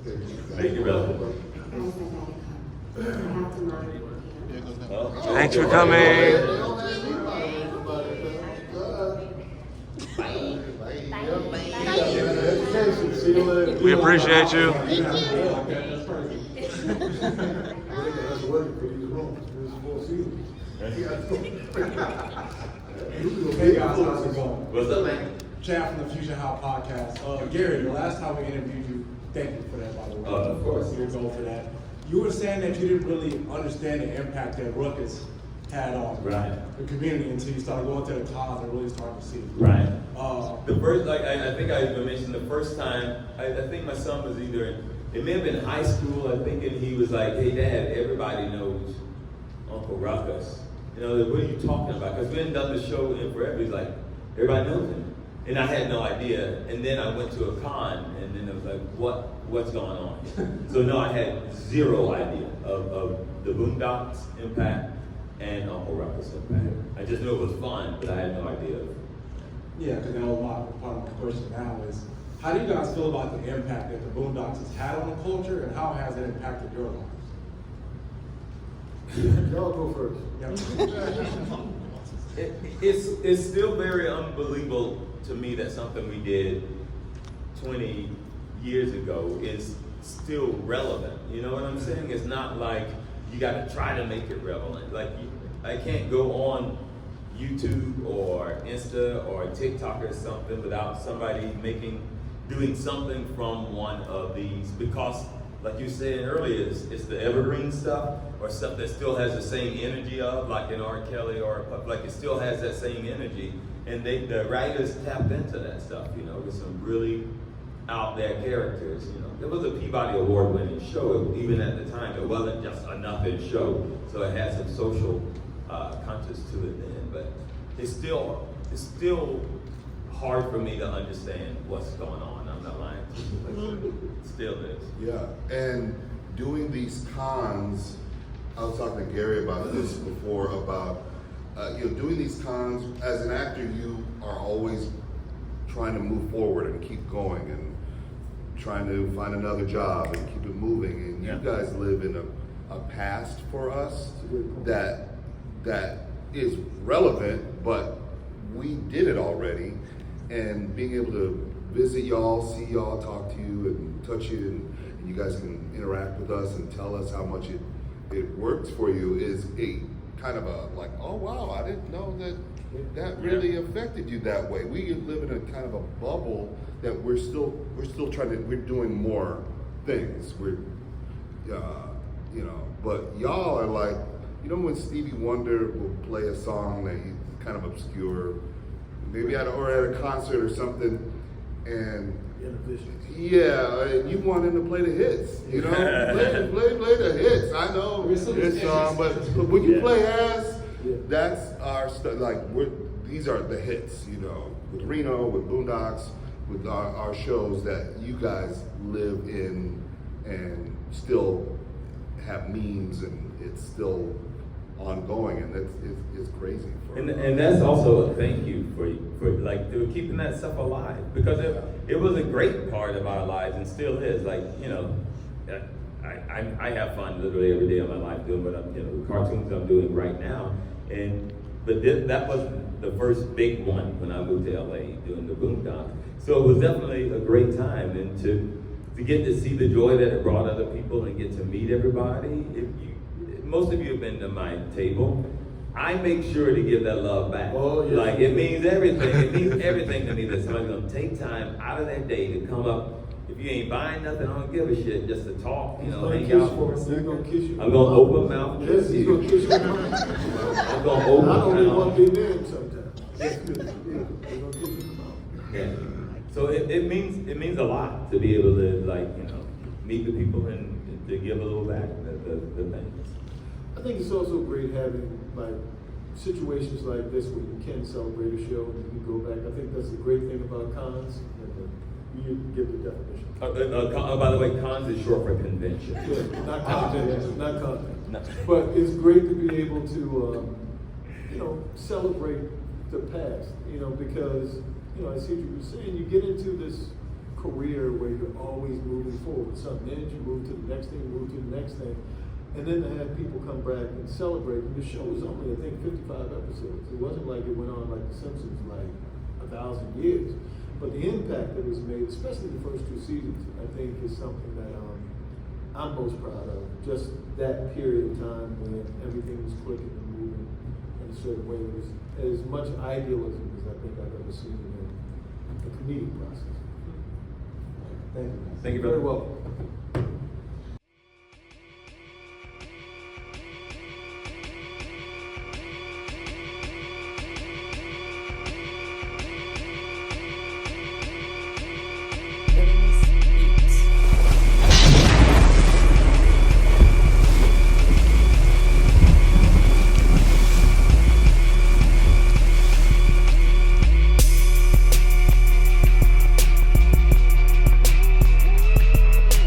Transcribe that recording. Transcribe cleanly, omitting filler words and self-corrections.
Thank you, brother. Thanks for coming. We appreciate you. Hey guys, how's it going? What's up, man? Chad from the Fusion Hop Podcast. Gary, the last time we interviewed you, thank you for that, by the way. Of course. You're going for that. You were saying that you didn't really understand the impact that Ruckus had on the community until you started going to the cons and really started to see it. Right. The first, like I think I mentioned the first time, I think my son was either, it may have been high school, I think, and he was like, hey Dad, everybody knows Uncle Ruckus. You know, what are you talking about? Because we hadn't done the show in forever. He's like, everybody knows him. And I had no idea. And then I went to a con, and then it was like, what's going on? So no, I had zero idea of the Boondocks impact and Uncle Ruckus impact. I just knew it was fun, but I had no idea. Yeah, because now part of my question now is, how do you guys feel about the impact that the Boondocks has had on the culture, and how has it impacted your lives? Y'all go first. It's still very unbelievable to me that something we did 20 years ago is still relevant. You know what I'm saying? It's not like you got to try to make it relevant. Like I can't go on YouTube or Insta or TikTok or something without somebody doing something from one of these, because like you said earlier, it's the evergreen stuff or stuff that still has the same energy of, like in R. Kelly or like it still has that same energy, and the writers tapped into that stuff, you know, with some really out there characters, you know. It was a Peabody Award-winning show, even at the time. It wasn't just a nothing show, so it had some social conscience to it then, but it's still hard for me to understand what's going on. I'm not lying to you. It still is. Yeah, and doing these cons, I was talking to Gary about this before, about doing these cons, as an actor, you are always trying to move forward and keep going and trying to find another job and keep it moving. And you guys live in a past for us that is relevant, but we did it already. And being able to visit y'all, see y'all, talk to you, and touch you, and you guys can interact with us and tell us how much it works for you is a kind of a like, oh wow, I didn't know that really affected you that way. We live in a kind of a bubble that we're still we're doing more things. We're but y'all are like, you know, when Stevie Wonder will play a song that he's kind of obscure, maybe at a concert or something, and and you want him to play the hits, you know, play the hits. I know this song, but when you play Ass, that's our stuff. Like these are the hits, you know, with Reno, with Boondocks, with our shows that you guys live in and still have memes, and it's still ongoing, and it's crazy. And that's also a thank you for like keeping that stuff alive, because it was a great part of our lives and still is. Like, you know, I have fun literally every day of my life doing what the cartoons I'm doing right now, but that was the first big one when I moved to LA doing the Boondocks. So it was definitely a great time, and to get to see the joy that it brought other people and get to meet everybody. Most of you have been to my table. I make sure to give that love back. Oh, yeah. Like, it means everything. It means everything to me that somebody's gonna take time out of their day to come up. If you ain't buying nothing, I don't give a shit, just to talk, hang out for a second. I'm gonna open mouth and kiss you. He's gonna kiss you. I'm gonna open mouth. I don't even want to be there sometimes. That's good. He's gonna kiss you in the mouth. Yeah. So it means a lot to be able to meet the people and to give a little back the things. I think it's also great having like situations like this where you can celebrate a show and you can go back. I think that's the great thing about cons. You give the definition. By the way, cons is short for convention. Yeah, not content, not content. No. But it's great to be able to, celebrate the past. Because I see what you're saying. You get into this career where you're always moving forward. Something ends, you move to the next thing, move to the next thing. And then to have people come back and celebrate. And the show was only, I think, 55 episodes. It wasn't like it went on like The Simpsons, like 1,000 years. But the impact that was made, especially the first 2 seasons, I think is something that I'm most proud of. Just that period of time when everything was clicking and moving in a certain way. It was as much idealism as I think I've ever seen in the comedic process. Thank you. Thank you, Very brother. welcome.